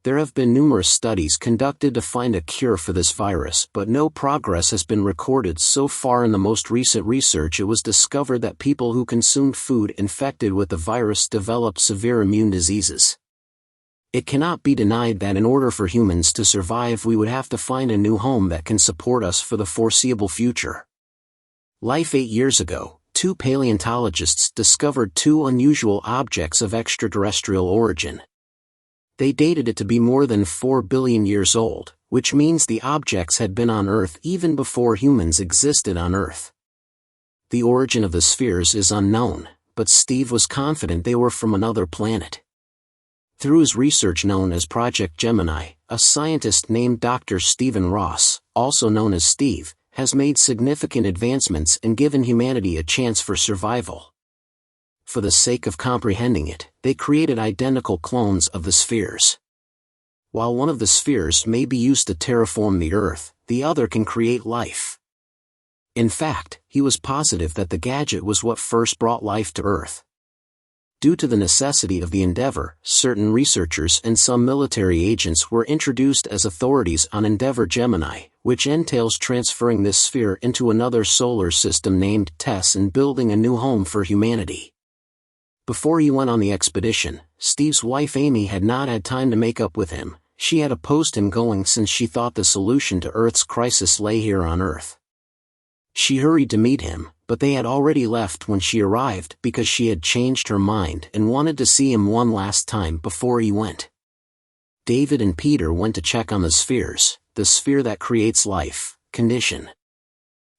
There have been numerous studies conducted to find a cure for this virus, but no progress has been recorded so far. In the most recent research, it was discovered that people who consumed food infected with the virus developed severe immune diseases. It cannot be denied that in order for humans to survive, we would have to find a new home that can support us for the foreseeable future. Life 8 years ago, 2 paleontologists discovered 2 unusual objects of extraterrestrial origin. They dated it to be more than 4 billion years old, which means the objects had been on Earth even before humans existed on Earth. The origin of the spheres is unknown, but Steve was confident they were from another planet. Through his research known as Project Gemini, a scientist named Dr. Stephen Ross, also known as Steve, has made significant advancements and given humanity a chance for survival. For the sake of comprehending it, they created identical clones of the spheres. While one of the spheres may be used to terraform the Earth, the other can create life. In fact, he was positive that the gadget was what first brought life to Earth. Due to the necessity of the endeavor, certain researchers and some military agents were introduced as authorities on Endeavor Gemini, which entails transferring this sphere into another solar system named Tage and building a new home for humanity. Before he went on the expedition, Steve's wife Amy had not had time to make up with him. She had opposed him going since she thought the solution to Earth's crisis lay here on Earth. She hurried to meet him, but they had already left when she arrived because she had changed her mind and wanted to see him one last time before he went. David and Peter went to check on the spheres, the sphere that creates life, condition.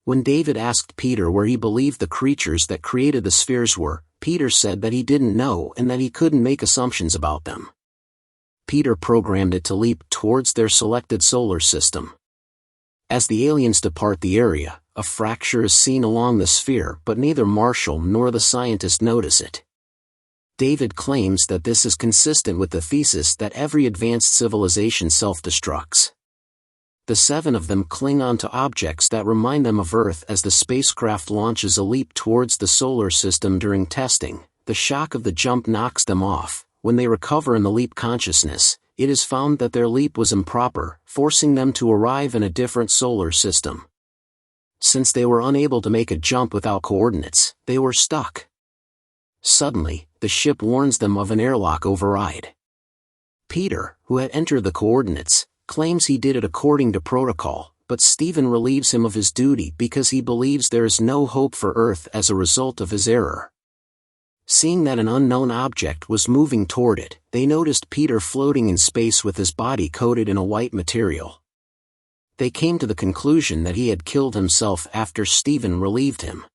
When David asked Peter where he believed the creatures that created the spheres were, Peter said that he didn't know and that he couldn't make assumptions about them. Peter programmed it to leap towards their selected solar system. As the aliens depart the area, a fracture is seen along the sphere, but neither Marshall nor the scientist notice it. David claims that this is consistent with the thesis that every advanced civilization self-destructs. The 7 of them cling on to objects that remind them of Earth as the spacecraft launches a leap towards the solar system. During testing, the shock of the jump knocks them off. When they recover in the leap consciousness, it is found that their leap was improper, forcing them to arrive in a different solar system. Since they were unable to make a jump without coordinates, they were stuck. Suddenly, the ship warns them of an airlock override. Peter, who had entered the coordinates, claims he did it according to protocol, but Stephen relieves him of his duty because he believes there is no hope for Earth as a result of his error. Seeing that an unknown object was moving toward it, they noticed Peter floating in space with his body coated in a white material. They came to the conclusion that he had killed himself after Stephen relieved him.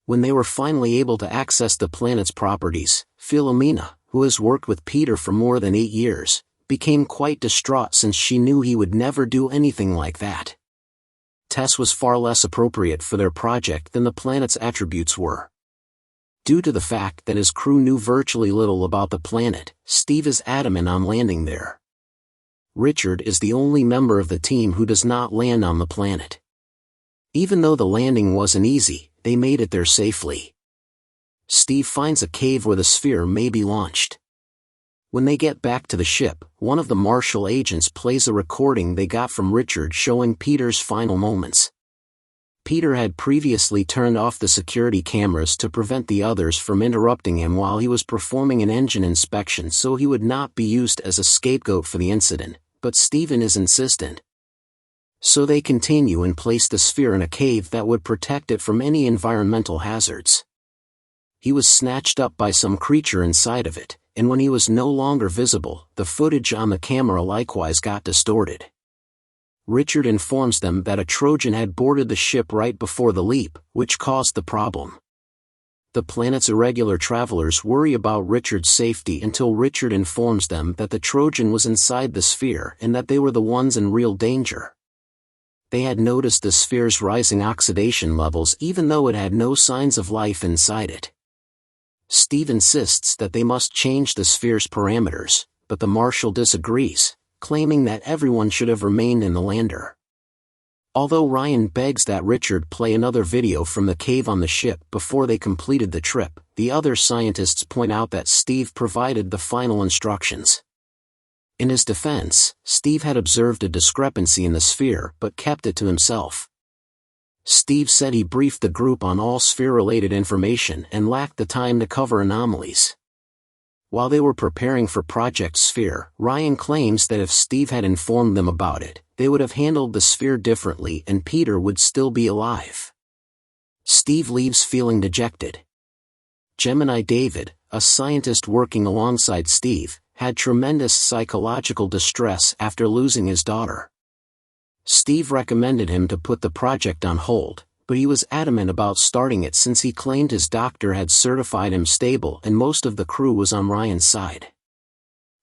When they were finally able to access the planet's properties, Philomena, who has worked with Peter for more than 8 years, became quite distraught since she knew he would never do anything like that. Tess was far less appropriate for their project than the planet's attributes were. Due to the fact that his crew knew virtually little about the planet, Steve is adamant on landing there. Richard is the only member of the team who does not land on the planet. Even though the landing wasn't easy, they made it there safely. Steve finds a cave where the sphere may be launched. When they get back to the ship, one of the Marshall agents plays a recording they got from Richard showing Peter's final moments. Peter had previously turned off the security cameras to prevent the others from interrupting him while he was performing an engine inspection so he would not be used as a scapegoat for the incident, but Stephen is insistent. So they continue and place the sphere in a cave that would protect it from any environmental hazards. He was snatched up by some creature inside of it, and when he was no longer visible, the footage on the camera likewise got distorted. Richard informs them that a Trojan had boarded the ship right before the leap, which caused the problem. The planet's irregular travelers worry about Richard's safety until Richard informs them that the Trojan was inside the sphere and that they were the ones in real danger. They had noticed the sphere's rising oxidation levels even though it had no signs of life inside it. Steve insists that they must change the sphere's parameters, but the Marshal disagrees, claiming that everyone should have remained in the lander. Although Ryan begs that Richard play another video from the cave on the ship before they completed the trip, the other scientists point out that Steve provided the final instructions. In his defense, Steve had observed a discrepancy in the sphere but kept it to himself. Steve said he briefed the group on all sphere-related information and lacked the time to cover anomalies. While they were preparing for Project Sphere, Ryan claims that if Steve had informed them about it, they would have handled the sphere differently and Peter would still be alive. Steve leaves feeling dejected. Gemini David, a scientist working alongside Steve, had tremendous psychological distress after losing his daughter. Steve recommended him to put the project on hold, but he was adamant about starting it since he claimed his doctor had certified him stable and most of the crew was on Ryan's side.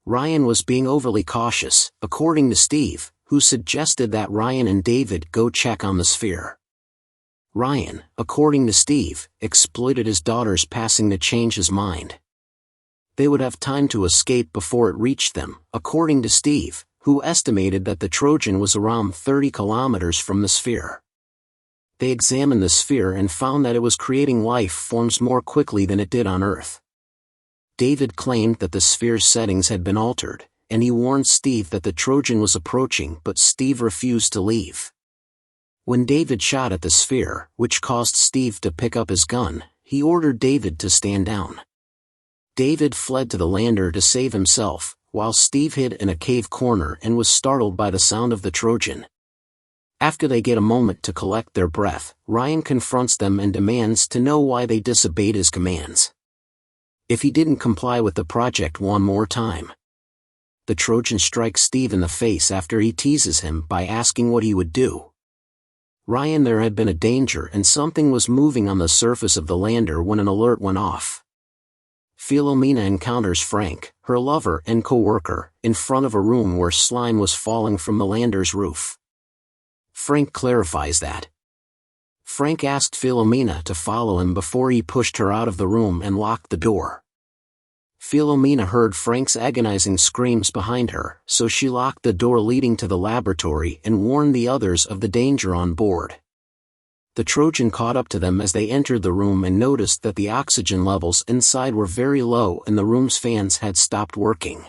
Ryan was being overly cautious, according to Steve, who suggested that Ryan and David go check on the sphere. Ryan, according to Steve, exploited his daughter's passing to change his mind. They would have time to escape before it reached them, according to Steve, who estimated that the Trojan was around 30 kilometers from the sphere. They examined the sphere and found that it was creating life forms more quickly than it did on Earth. David claimed that the sphere's settings had been altered, and he warned Steve that the Trojan was approaching, but Steve refused to leave. When David shot at the sphere, which caused Steve to pick up his gun, he ordered David to stand down. David fled to the lander to save himself, while Steve hid in a cave corner and was startled by the sound of the Trojan. After they get a moment to collect their breath, Ryan confronts them and demands to know why they disobeyed his commands. If he didn't comply with the project one more time. The Trojan strikes Steve in the face after he teases him by asking what he would do. Ryan, there had been a danger and something was moving on the surface of the lander when an alert went off. Philomena encounters Frank, her lover and co-worker, in front of a room where slime was falling from the lander's roof. Frank clarifies that. Frank asked Philomena to follow him before he pushed her out of the room and locked the door. Philomena heard Frank's agonizing screams behind her, so she locked the door leading to the laboratory and warned the others of the danger on board. The Trojan caught up to them as they entered the room and noticed that the oxygen levels inside were very low and the room's fans had stopped working.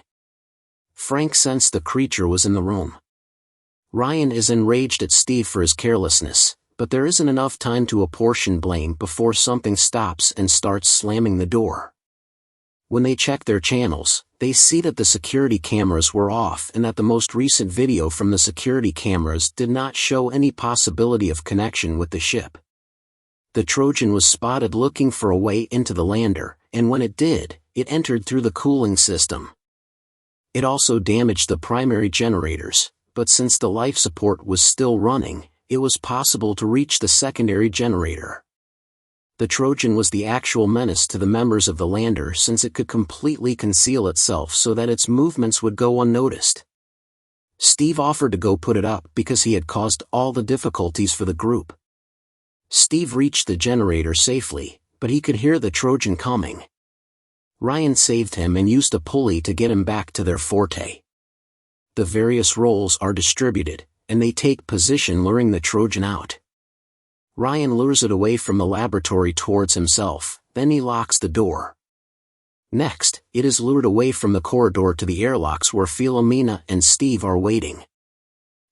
Frank sensed the creature was in the room. Ryan is enraged at Steve for his carelessness, but there isn't enough time to apportion blame before something stops and starts slamming the door. When they check their channels, they see that the security cameras were off and that the most recent video from the security cameras did not show any possibility of connection with the ship. The Trojan was spotted looking for a way into the lander, and when it did, it entered through the cooling system. It also damaged the primary generators, but since the life support was still running, it was possible to reach the secondary generator. The Trojan was the actual menace to the members of the lander since it could completely conceal itself so that its movements would go unnoticed. Steve offered to go put it up because he had caused all the difficulties for the group. Steve reached the generator safely, but he could hear the Trojan coming. Ryan saved him and used a pulley to get him back to their forte. The various roles are distributed, and they take position luring the Trojan out. Ryan lures it away from the laboratory towards himself, then he locks the door. Next, it is lured away from the corridor to the airlocks where Philomena and Steve are waiting.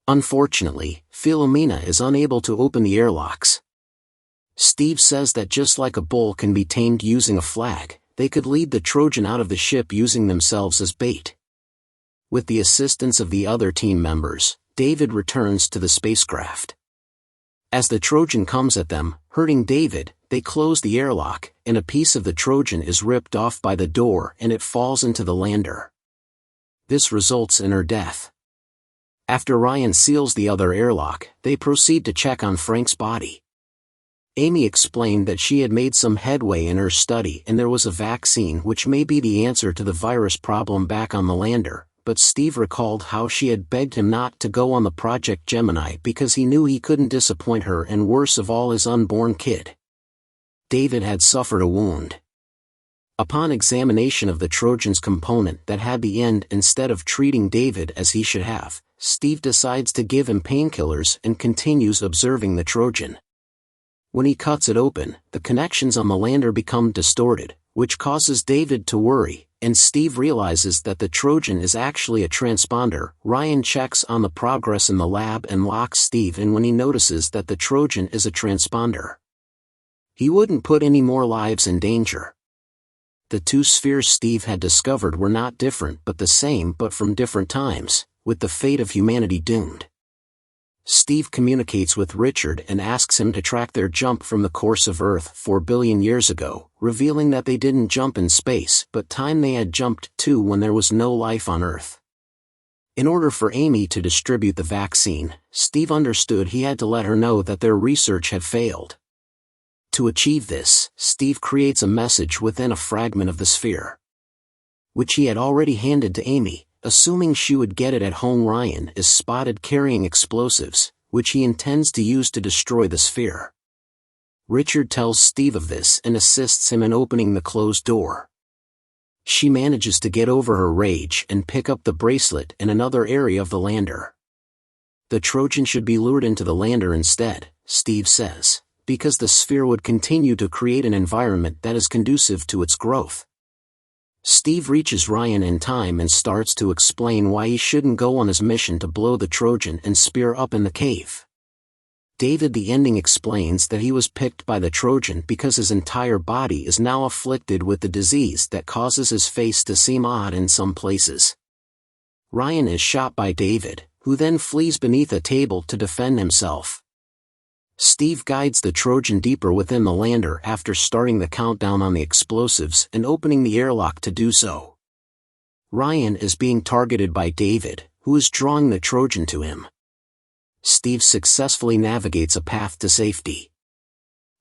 Unfortunately, Philomena is unable to open the airlocks. Steve says that just like a bull can be tamed using a flag, they could lead the Trojan out of the ship using themselves as bait. With the assistance of the other team members, David returns to the spacecraft. As the Trojan comes at them, hurting David, they close the airlock, and a piece of the Trojan is ripped off by the door and it falls into the lander. This results in her death. After Ryan seals the other airlock, they proceed to check on Frank's body. Amy explained that she had made some headway in her study and there was a vaccine which may be the answer to the virus problem back on the lander, but Steve recalled how she had begged him not to go on the Project Gemini because he knew he couldn't disappoint her and worst of all his unborn kid. David had suffered a wound. Upon examination of the Trojan's component that had the end instead of treating David as he should have, Steve decides to give him painkillers and continues observing the Trojan. When he cuts it open, the connections on the lander become distorted, which causes David to worry, and Steve realizes that the Trojan is actually a transponder. Ryan checks on the progress in the lab and locks Steve in when he notices that the Trojan is a transponder. He wouldn't put any more lives in danger. The two spheres Steve had discovered were not different but the same, but from different times, with the fate of humanity doomed. Steve communicates with Richard and asks him to track their jump from the course of Earth 4 billion years ago, revealing that they didn't jump in space but time they had jumped to when there was no life on Earth. In order for Amy to distribute the vaccine, Steve understood he had to let her know that their research had failed. To achieve this, Steve creates a message within a fragment of the sphere, which he had already handed to Amy, assuming she would get it at home. Ryan is spotted carrying explosives, which he intends to use to destroy the sphere. Richard tells Steve of this and assists him in opening the closed door. She manages to get over her rage and pick up the bracelet in another area of the lander. The Trojan should be lured into the lander instead, Steve says, because the sphere would continue to create an environment that is conducive to its growth. Steve reaches Ryan in time and starts to explain why he shouldn't go on his mission to blow the Trojan and spear up in the cave. David the ending explains that he was picked by the Trojan because his entire body is now afflicted with the disease that causes his face to seem odd in some places. Ryan is shot by David, who then flees beneath a table to defend himself. Steve guides the Trojan deeper within the lander after starting the countdown on the explosives and opening the airlock to do so. Ryan is being targeted by David, who is drawing the Trojan to him. Steve successfully navigates a path to safety.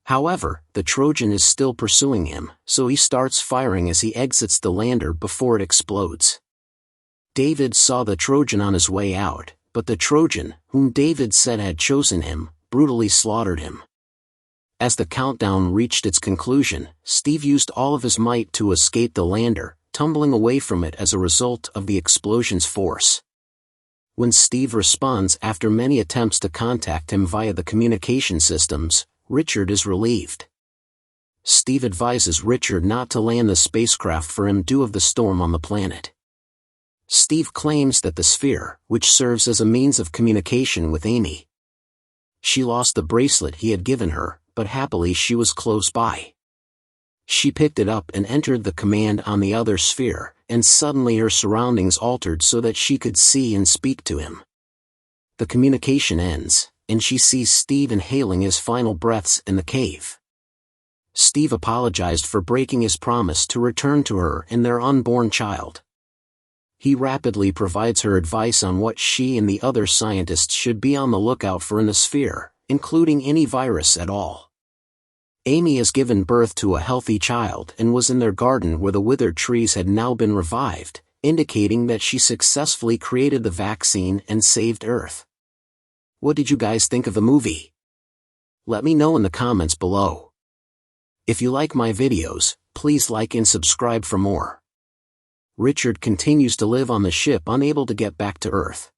However, the Trojan is still pursuing him, so he starts firing as he exits the lander before it explodes. David saw the Trojan on his way out, but the Trojan, whom David said had chosen him, brutally slaughtered him. As the countdown reached its conclusion, Steve used all of his might to escape the lander, tumbling away from it as a result of the explosion's force. When Steve responds after many attempts to contact him via the communication systems, Richard is relieved. Steve advises Richard not to land the spacecraft for him due to the storm on the planet. Steve claims that the sphere, which serves as a means of communication with Amy. She lost the bracelet he had given her, but happily she was close by. She picked it up and entered the command on the other sphere, and suddenly her surroundings altered so that she could see and speak to him. The communication ends, and she sees Steve inhaling his final breaths in the cave. Steve apologized for breaking his promise to return to her and their unborn child. He rapidly provides her advice on what she and the other scientists should be on the lookout for in the sphere, including any virus at all. Amy has given birth to a healthy child and was in their garden where the withered trees had now been revived, indicating that she successfully created the vaccine and saved Earth. What did you guys think of the movie? Let me know in the comments below. If you like my videos, please like and subscribe for more. Richard continues to live on the ship, unable to get back to Earth.